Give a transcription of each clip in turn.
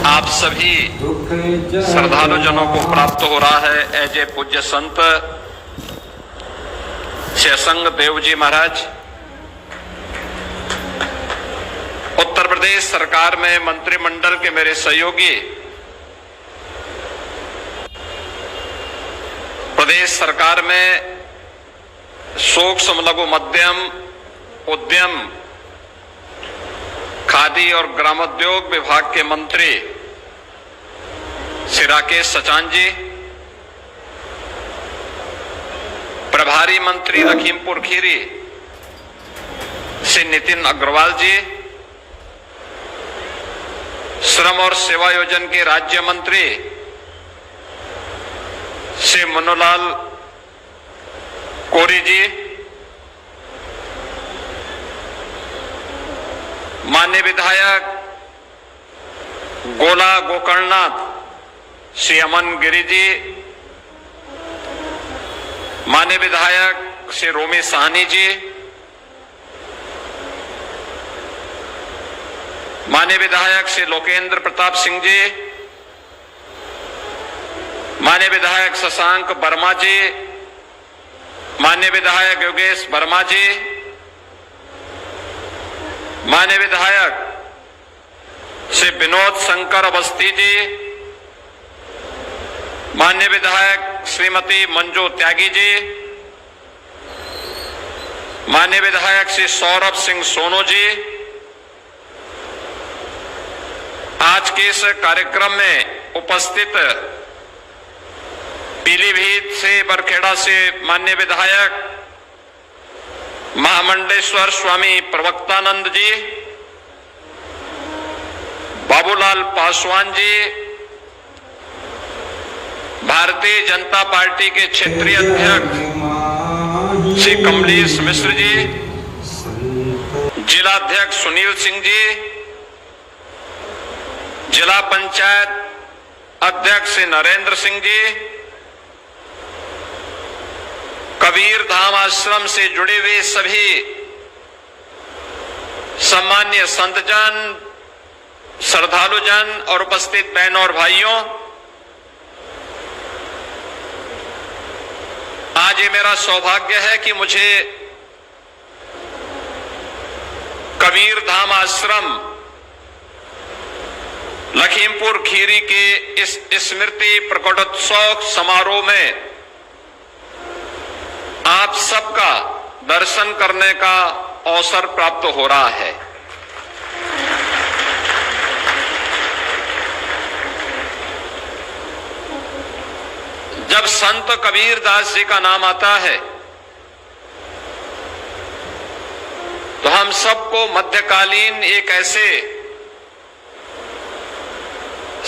आप सभी श्रद्धालु जनों को प्राप्त हो रहा है एजे पूज्य संत शेषंग देव जी महाराज। उत्तर प्रदेश सरकार में मंत्रिमंडल के मेरे सहयोगी, प्रदेश सरकार में सूक्ष्म लघु मध्यम उद्यम खादी और ग्रामोद्योग विभाग के मंत्री श्री राकेश सचान जी, प्रभारी मंत्री लखीमपुर खीरी श्री नितिन अग्रवाल जी, श्रम और सेवा योजन के राज्य मंत्री श्री मनोलाल कोरी जी, माननीय विधायक गोला गोकर्णनाथ श्री अमन गिरी जी, माननीय विधायक श्री रोमी साहनी जी, माननीय विधायक श्री लोकेंद्र प्रताप सिंह जी, माननीय विधायक शशांक वर्मा जी, माननीय विधायक योगेश वर्मा जी, माननीय विधायक श्री विनोद शंकर अवस्थी जी, माननीय विधायक श्रीमती मंजू त्यागी जी, माननीय विधायक श्री सौरभ सिंह सोनू जी। आज के इस कार्यक्रम में उपस्थित पीलीभीत से बरखेड़ा से माननीय विधायक महामंडेश्वर स्वामी प्रवक्तानंद जी, बाबूलाल पासवान जी, भारतीय जनता पार्टी के क्षेत्रीय अध्यक्ष श्री कमलेश मिश्र जी, जिलाध्यक्ष सुनील सिंह जी, जिला पंचायत अध्यक्ष श्री नरेंद्र सिंह जी, कबीर धाम आश्रम से जुड़े हुए सभी सम्मान्य संतजन, श्रद्धालु जन और उपस्थित बहनों और भाइयों, आज ये मेरा सौभाग्य है कि मुझे कबीर धाम आश्रम लखीमपुर खीरी के इस स्मृति प्रकटोत्सव समारोह में आप सबका दर्शन करने का अवसर प्राप्त हो रहा है। जब संत कबीर दास जी का नाम आता है तो हम सबको मध्यकालीन एक ऐसे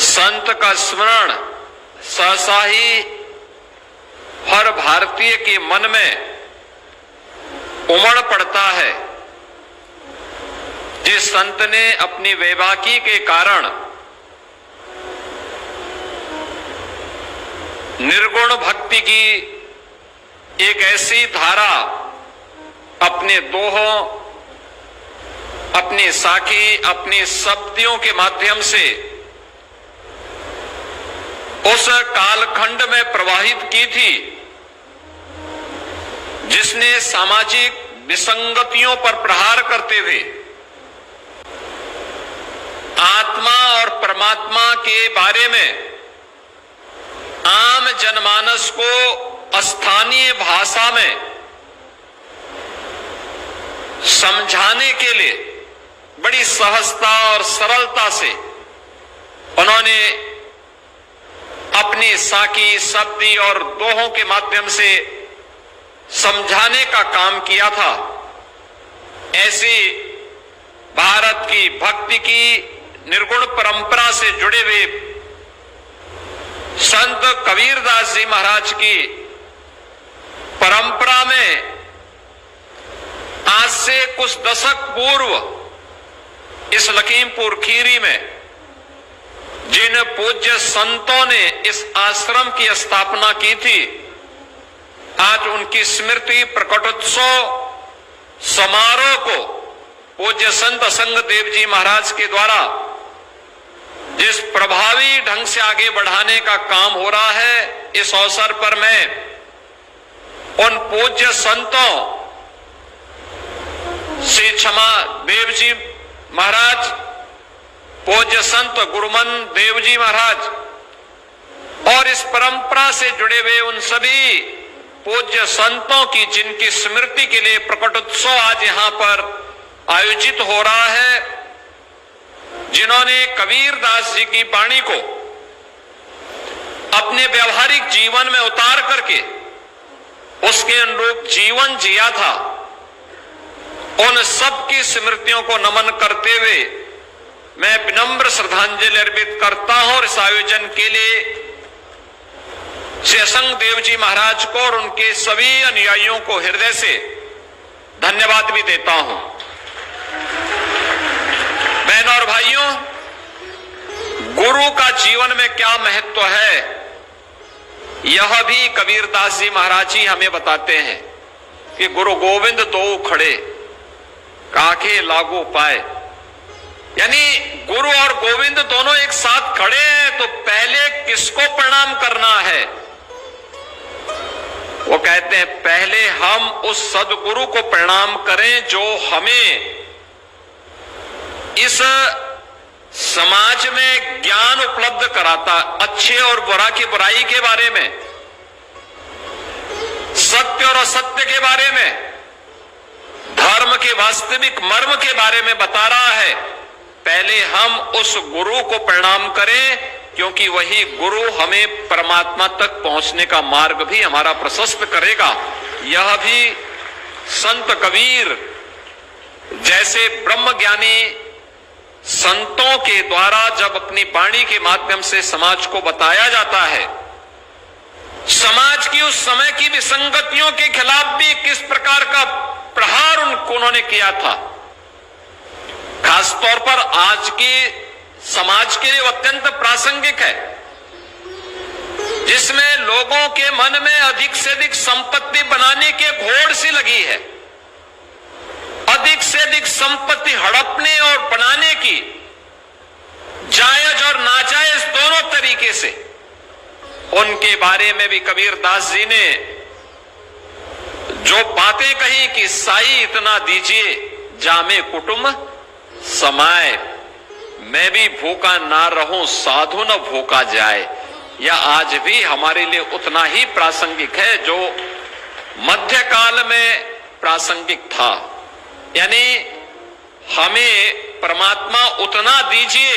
संत का स्मरण सहसा ही हर भारतीय के मन में उमड़ पड़ता है, जिस संत ने अपनी वैवाकी के कारण निर्गुण भक्ति की एक ऐसी धारा अपने दोहों, अपनी साखी, अपनी शब्दियों के माध्यम से उस कालखंड में प्रवाहित की थी, जिसने सामाजिक विसंगतियों पर प्रहार करते हुए आत्मा और परमात्मा के बारे में आम जनमानस को स्थानीय भाषा में समझाने के लिए बड़ी सहजता और सरलता से उन्होंने अपनी साकी, शब्दी और दोहों के माध्यम से समझाने का काम किया था। ऐसी भारत की भक्ति की निर्गुण परंपरा से जुड़े हुए संत कबीरदास जी महाराज की परंपरा में आज से कुछ दशक पूर्व इस लखीमपुर खीरी में जिन पूज्य संतों ने इस आश्रम की स्थापना की थी, आज उनकी स्मृति प्रकटोत्सव समारोह को पूज्य संत संग देव जी महाराज के द्वारा जिस प्रभाव प्रभावी ढंग से आगे बढ़ाने का काम हो रहा है। इस अवसर पर मैं उन पूज्य संतों श्री क्षमा देव जी महाराज, पूज्य संत गुरुमन देव जी महाराज और इस परंपरा से जुड़े हुए उन सभी पूज्य संतों की जिनकी स्मृति के लिए प्रकट उत्सव आज यहां पर आयोजित हो रहा है, जिन्होंने कबीरदास जी की वाणी को अपने व्यवहारिक जीवन में उतार करके उसके अनुरूप जीवन जिया था, उन सब की स्मृतियों को नमन करते हुए मैं विनम्र श्रद्धांजलि अर्पित करता हूं और इस आयोजन के लिए श्री असंग देव जी महाराज को और उनके सभी अनुयायियों को हृदय से धन्यवाद भी देता हूं। बहनों और भाइयों, गुरु का जीवन में क्या महत्व है, यह भी कबीरदास जी महाराज जी हमें बताते हैं कि गुरु गोविंद दो खड़े काखे लागू पाए, यानी गुरु और गोविंद दोनों एक साथ खड़े हैं तो पहले किसको प्रणाम करना है? वो कहते हैं पहले हम उस सदगुरु को प्रणाम करें जो हमें इस समाज में ज्ञान उपलब्ध कराता, अच्छे और बुरा की बुराई के बारे में, सत्य और असत्य के बारे में, धर्म के वास्तविक मर्म के बारे में बता रहा है। पहले हम उस गुरु को प्रणाम करें, क्योंकि वही गुरु हमें परमात्मा तक पहुंचने का मार्ग भी हमारा प्रशस्त करेगा। यह भी संत कबीर जैसे ब्रह्मज्ञानी संतों के द्वारा जब अपनी वाणी के माध्यम से समाज को बताया जाता है, समाज की उस समय की विसंगतियों के खिलाफ भी किस प्रकार का प्रहार उन्होंने किया था, खासतौर पर आज के समाज के लिए अत्यंत प्रासंगिक है, जिसमें लोगों के मन में अधिक से अधिक संपत्ति बनाने के घोड़ सी लगी है, अधिक से अधिक संपत्ति हड़पने और बनाने की जायज और नाजायज दोनों तरीके से। उनके बारे में भी कबीरदास जी ने जो बातें कही कि साई इतना दीजिए जामे कुटुंब समाए, मैं भी भूखा ना रहूं साधु न भूखा जाए, यह आज भी हमारे लिए उतना ही प्रासंगिक है जो मध्यकाल में प्रासंगिक था। यानी हमें परमात्मा उतना दीजिए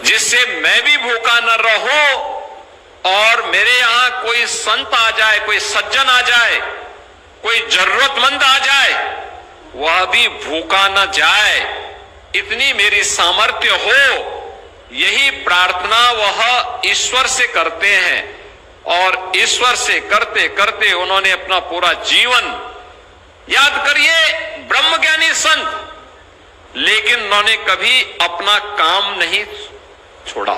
जिससे मैं भी भूखा न रहूं और मेरे यहां कोई संत आ जाए, कोई सज्जन आ जाए, कोई जरूरतमंद आ जाए, वह भी भूखा न जाए, इतनी मेरी सामर्थ्य हो। यही प्रार्थना वह ईश्वर से करते हैं और ईश्वर से करते करते उन्होंने अपना पूरा जीवन, याद करिए ब्रह्मज्ञानी संत, लेकिन उन्होंने कभी अपना काम नहीं छोड़ा।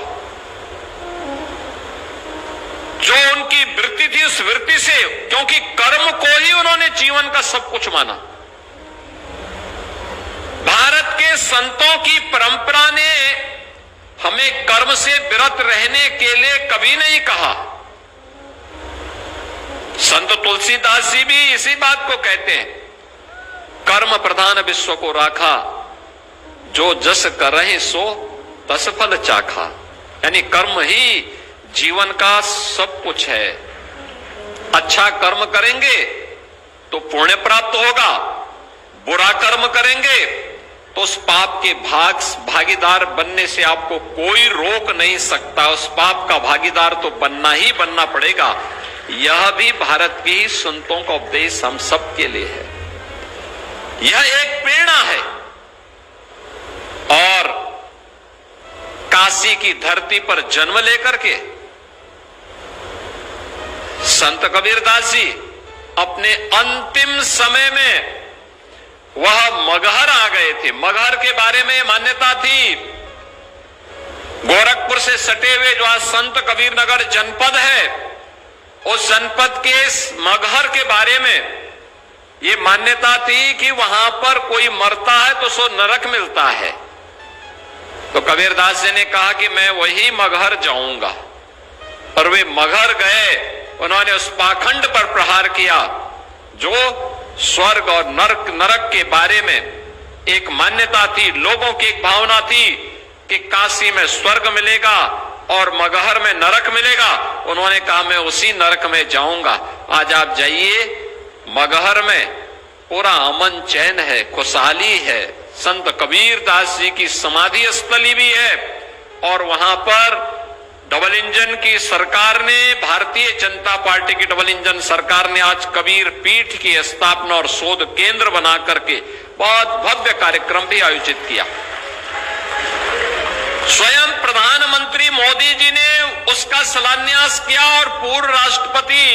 जो उनकी वृत्ति थी उस वृत्ति से, क्योंकि कर्म को ही उन्होंने जीवन का सब कुछ माना। भारत के संतों की परंपरा ने हमें कर्म से विरत रहने के लिए कभी नहीं कहा। संत तुलसीदास जी भी इसी बात को कहते हैं, कर्म प्रधान विश्व को राखा, जो जस करहि सो तस फल चाखा। यानी कर्म ही जीवन का सब कुछ है। अच्छा कर्म करेंगे तो पुण्य प्राप्त होगा, बुरा कर्म करेंगे तो उस पाप के भागीदार बनने से आपको कोई रोक नहीं सकता। उस पाप का भागीदार तो बनना ही बनना पड़ेगा। यह भी भारत के ही संतों का उपदेश हम सब के लिए है। यह एक प्रेरणा है। और काशी की धरती पर जन्म लेकर के संत कबीरदास जी अपने अंतिम समय में वह मगहर आ गए थे। मगहर के बारे में मान्यता थी, गोरखपुर से सटे हुए जो आज संत कबीर नगर जनपद है, उस जनपद के मगहर के बारे में ये मान्यता थी कि वहां पर कोई मरता है तो सो नरक मिलता है। तो कबीरदास जी ने कहा कि मैं वही मगहर जाऊंगा, और वे मगहर गए। उन्होंने उस पाखंड पर प्रहार किया जो स्वर्ग और नरक के बारे में एक मान्यता थी, लोगों की एक भावना थी कि काशी में स्वर्ग मिलेगा और मगहर में नरक मिलेगा। उन्होंने कहा मैं उसी नरक में जाऊंगा। आज आप जाइए, मगहर में पूरा अमन चैन है, खुशहाली है। संत कबीरदास जी की समाधि स्थली भी है, और वहां पर डबल इंजन की सरकार ने, भारतीय जनता पार्टी की डबल इंजन सरकार ने आज कबीर पीठ की स्थापना और शोध केंद्र बना करके बहुत भव्य कार्यक्रम भी आयोजित किया। स्वयं प्रधानमंत्री मोदी जी ने उसका शिलान्यास किया, और पूर्व राष्ट्रपति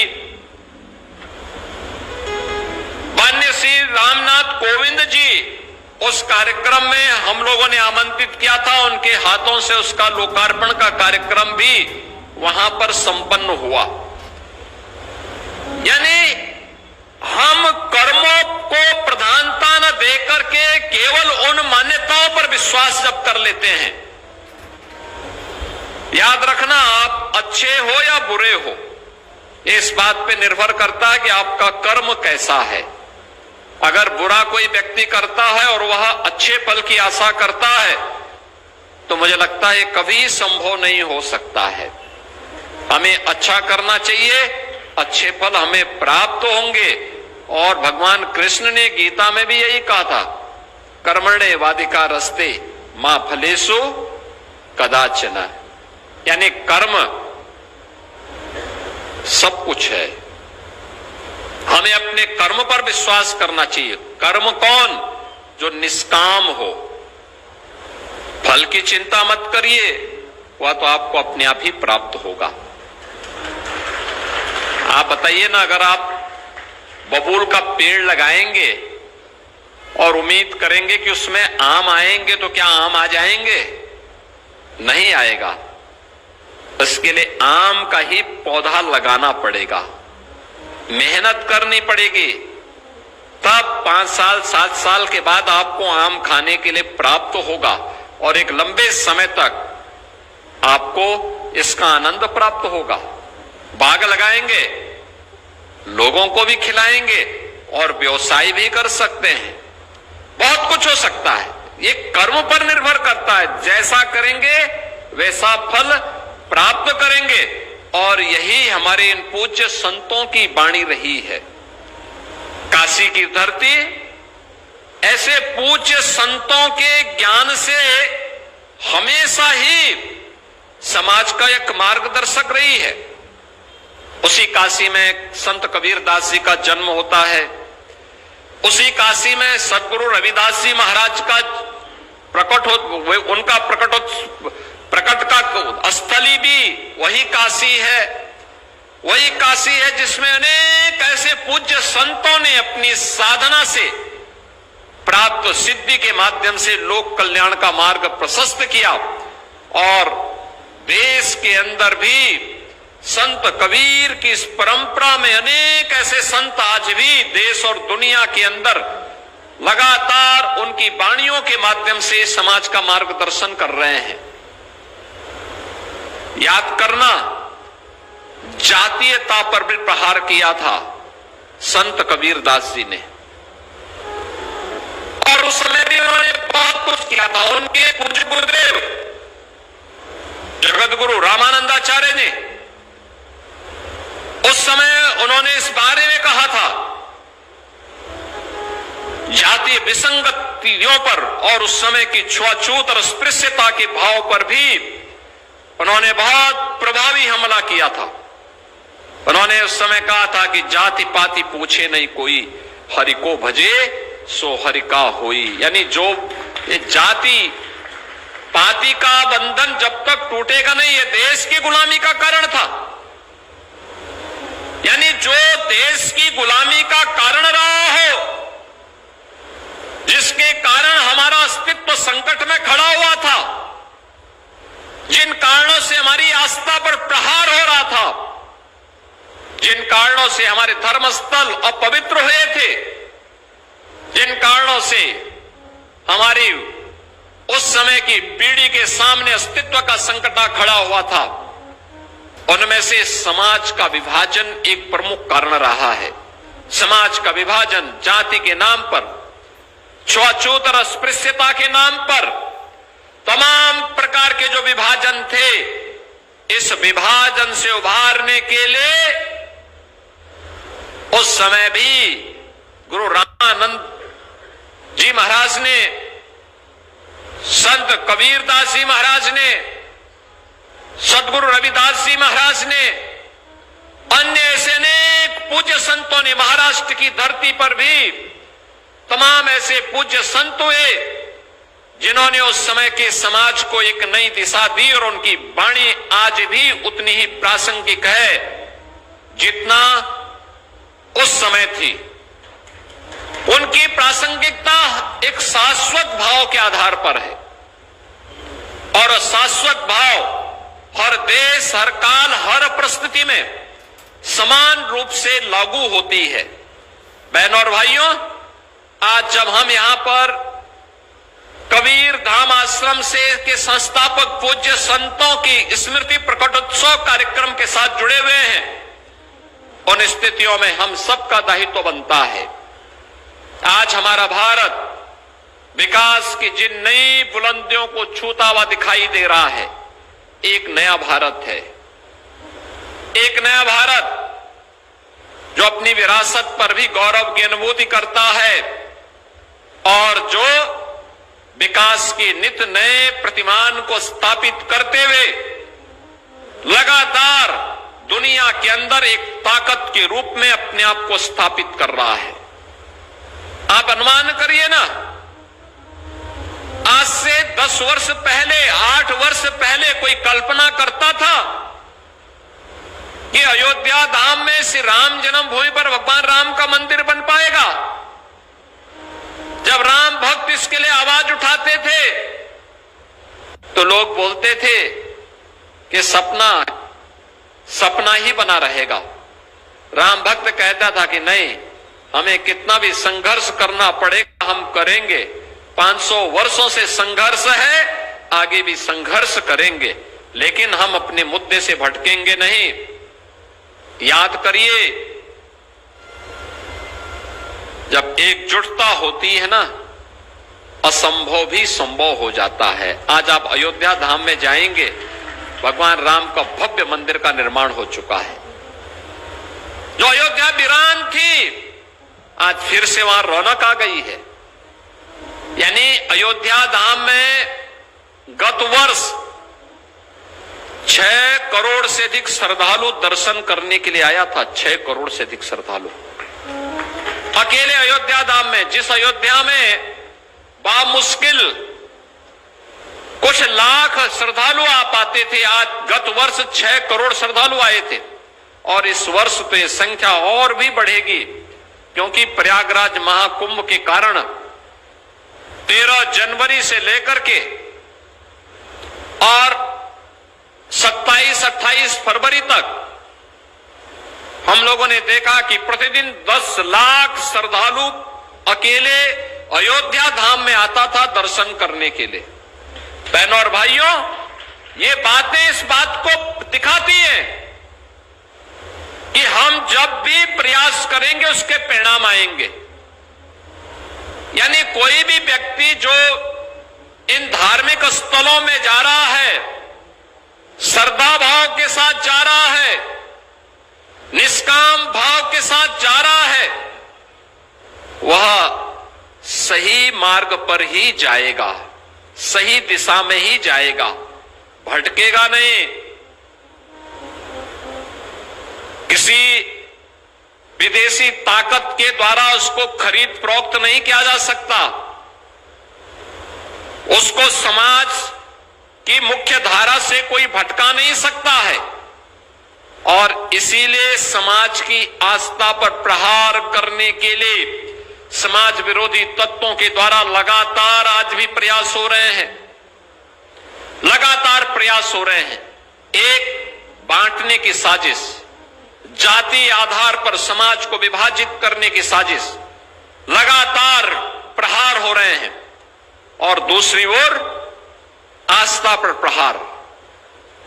माननीय श्री रामनाथ कोविंद जी उस कार्यक्रम में हम लोगों ने आमंत्रित किया था। उनके हाथों से उसका लोकार्पण का कार्यक्रम भी वहां पर संपन्न हुआ। यानी हम कर्मों को प्रधानता न देकर के केवल उन मान्यताओं पर विश्वास जब कर लेते हैं, याद रखना आप अच्छे हो या बुरे हो, इस बात पे निर्भर करता है कि आपका कर्म कैसा है। अगर बुरा कोई व्यक्ति करता है और वह अच्छे फल की आशा करता है, तो मुझे लगता है कभी संभव नहीं हो सकता है। हमें अच्छा करना चाहिए, अच्छे फल हमें प्राप्त होंगे। और भगवान कृष्ण ने गीता में भी यही कहा था, कर्मण्ये वाधिका रस्ते मां फलेषु कदाचन। यानी कर्म सब कुछ है, हमें अपने कर्म पर विश्वास करना चाहिए। कर्म कौन? जो निष्काम हो। फल की चिंता मत करिए, वह तो आपको अपने आप ही प्राप्त होगा। आप बताइए ना, अगर आप बबूल का पेड़ लगाएंगे और उम्मीद करेंगे कि उसमें आम आएंगे, तो क्या आम आ जाएंगे? नहीं आएगा। इसके लिए आम का ही पौधा लगाना पड़ेगा, मेहनत करनी पड़ेगी, तब 5 साल 7 साल के बाद आपको आम खाने के लिए प्राप्त होगा, और एक लंबे समय तक आपको इसका आनंद प्राप्त होगा। बाग लगाएंगे, लोगों को भी खिलाएंगे और व्यवसाय भी कर सकते हैं, बहुत कुछ हो सकता है। ये कर्म पर निर्भर करता है, जैसा करेंगे वैसा फल प्राप्त करेंगे। और यही हमारे इन पूज्य संतों की वाणी रही है। काशी की धरती ऐसे पूज्य संतों के ज्ञान से हमेशा ही समाज का एक मार्गदर्शक रही है। उसी काशी में संत कबीरदास जी का जन्म होता है, उसी काशी में सदगुरु रविदास जी महाराज का उनका प्रकट का स्थली भी वही काशी है। वही काशी है जिसमें अनेक ऐसे पूज्य संतों ने अपनी साधना से प्राप्त सिद्धि के माध्यम से लोक कल्याण का मार्ग प्रशस्त किया। और देश के अंदर भी संत कबीर की इस परंपरा में अनेक ऐसे संत आज भी देश और दुनिया के अंदर लगातार उनकी वाणियों के माध्यम से समाज का मार्गदर्शन कर रहे हैं। याद करना, जातीयता पर भी प्रहार किया था संत कबीरदास जी ने, और उस समय भी उन्होंने बहुत कुछ किया था। उनके पूज्य गुरुदेव जगत गुरु रामानंदाचार्य ने उस समय उन्होंने इस बारे में कहा था, जातीय विसंगतियों पर और उस समय की छुआछूत और अस्पृश्यता के भाव पर भी उन्होंने बहुत प्रभावी हमला किया था। उन्होंने उस समय कहा था कि जाति पाति पूछे नहीं कोई, हरि को भजे सो हरि का होई। यानी जो ये जाति पाति का बंधन जब तक टूटेगा नहीं, ये देश की गुलामी का कारण था। यानी जो देश की गुलामी का कारण रहा हो, जिसके कारण हमारा अस्तित्व संकट में खड़ा हुआ था, जिन कारणों से हमारी आस्था पर प्रहार हो रहा था, जिन कारणों से हमारे धर्मस्थल अपवित्र हुए थे, जिन कारणों से हमारी उस समय की पीढ़ी के सामने अस्तित्व का संकट खड़ा हुआ था, उनमें से समाज का विभाजन एक प्रमुख कारण रहा है। समाज का विभाजन जाति के नाम पर, छुआछूत और अस्पृश्यता के नाम पर, तमाम प्रकार के जो विभाजन थे, इस विभाजन से उभारने के लिए उस समय भी गुरु रामानंद जी महाराज ने, संत कबीरदास जी महाराज ने, सदगुरु रविदास जी महाराज ने, अन्य ऐसे अनेक पूज्य संतों ने, महाराष्ट्र की धरती पर भी तमाम ऐसे पूज्य संत हुए जिन्होंने उस समय के समाज को एक नई दिशा दी, और उनकी वाणी आज भी उतनी ही प्रासंगिक है जितना उस समय थी। उनकी प्रासंगिकता एक शाश्वत भाव के आधार पर है, और शाश्वत भाव हर देश, हर काल, हर परिस्थिति में समान रूप से लागू होती है। बहनों और भाइयों, आज जब हम यहां पर कबीर धाम आश्रम से के संस्थापक पूज्य संतों की स्मृति प्रकटोत्सव कार्यक्रम के साथ जुड़े हुए हैं, उन स्थितियों में हम सबका दायित्व बनता है। आज हमारा भारत विकास की जिन नई बुलंदियों को छूता हुआ दिखाई दे रहा है, एक नया भारत है। एक नया भारत जो अपनी विरासत पर भी गौरव की अनुभूति करता है, और जो विकास के नित नए प्रतिमान को स्थापित करते हुए लगातार दुनिया के अंदर एक ताकत के रूप में अपने आप को स्थापित कर रहा है। आप अनुमान करिए ना, आज से 10 वर्ष पहले, 8 वर्ष पहले कोई कल्पना करता था कि अयोध्या धाम में श्री राम जन्मभूमि पर भगवान राम का मंदिर बन पाएगा? जब राम भक्त इसके लिए आवाज उठाते थे तो लोग बोलते थे कि सपना ही बना रहेगा। राम भक्त कहता था कि नहीं, हमें कितना भी संघर्ष करना पड़ेगा, हम करेंगे। 500 वर्षों से संघर्ष है, आगे भी संघर्ष करेंगे, लेकिन हम अपने मुद्दे से भटकेंगे नहीं। याद करिए, जब एकजुटता होती है ना, असंभव भी संभव हो जाता है। आज आप अयोध्या धाम में जाएंगे, भगवान राम का भव्य मंदिर का निर्माण हो चुका है। जो अयोध्या वीरान थी, आज फिर से वहां रौनक आ गई है। यानी अयोध्या धाम में गत वर्ष 6 करोड़ से अधिक श्रद्धालु दर्शन करने के लिए आया था। 6 करोड़ से अधिक श्रद्धालु अकेले अयोध्या धाम में, जिस अयोध्या में बामुश्किल कुछ लाख श्रद्धालु आ पाते थे, आज गत वर्ष 6 करोड़ श्रद्धालु आए थे। और इस वर्ष तो ये संख्या और भी बढ़ेगी, क्योंकि प्रयागराज महाकुंभ के कारण 13 जनवरी से लेकर के और 27-28 फरवरी तक हम लोगों ने देखा कि प्रतिदिन 10 लाख श्रद्धालु अकेले अयोध्या धाम में आता था दर्शन करने के लिए। बहनों और भाइयों, ये बातें इस बात को दिखाती हैं कि हम जब भी प्रयास करेंगे उसके परिणाम आएंगे। यानी कोई भी व्यक्ति जो इन धार्मिक स्थलों में जा रहा है, श्रद्धा भाव के साथ जा रहा है, निष्काम भाव के साथ जा रहा है, वह सही मार्ग पर ही जाएगा, सही दिशा में ही जाएगा, भटकेगा नहीं। किसी विदेशी ताकत के द्वारा उसको खरीद फरोख्त नहीं किया जा सकता। उसको समाज की मुख्य धारा से कोई भटका नहीं सकता है, और इसीलिए समाज की आस्था पर प्रहार करने के लिए समाज विरोधी तत्वों के द्वारा लगातार आज भी प्रयास हो रहे हैं, लगातार प्रयास हो रहे हैं। एक बांटने की साजिश, जाति आधार पर समाज को विभाजित करने की साजिश, लगातार प्रहार हो रहे हैं। और दूसरी ओर आस्था पर प्रहार।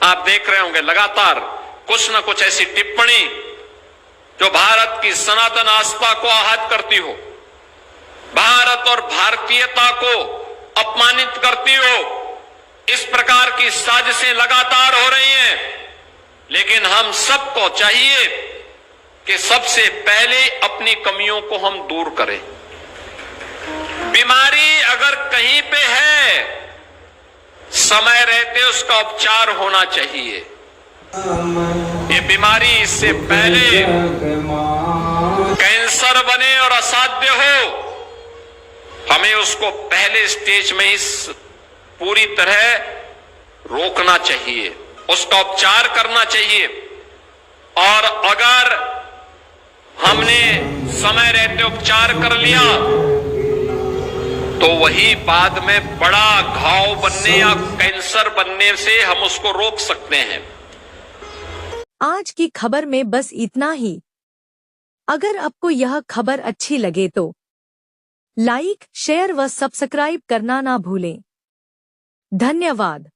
आप देख रहे होंगे लगातार कुछ न कुछ ऐसी टिप्पणी जो भारत की सनातन आस्था को आहत करती हो, भारत और भारतीयता को अपमानित करती हो। इस प्रकार की साजिशें लगातार हो रही हैं, लेकिन हम सबको चाहिए कि सबसे पहले अपनी कमियों को हम दूर करें। बीमारी अगर कहीं पे है, समय रहते उसका उपचार होना चाहिए। ये बीमारी इससे पहले कैंसर बने और असाध्य हो, हमें उसको पहले स्टेज में ही पूरी तरह रोकना चाहिए, उसका उपचार करना चाहिए। और अगर हमने समय रहते उपचार कर लिया तो वही बाद में बड़ा घाव बनने या कैंसर बनने से हम उसको रोक सकते हैं। आज की खबर में बस इतना ही। अगर आपको यह खबर अच्छी लगे तो लाइक, शेयर व सब्सक्राइब करना ना भूलें। धन्यवाद।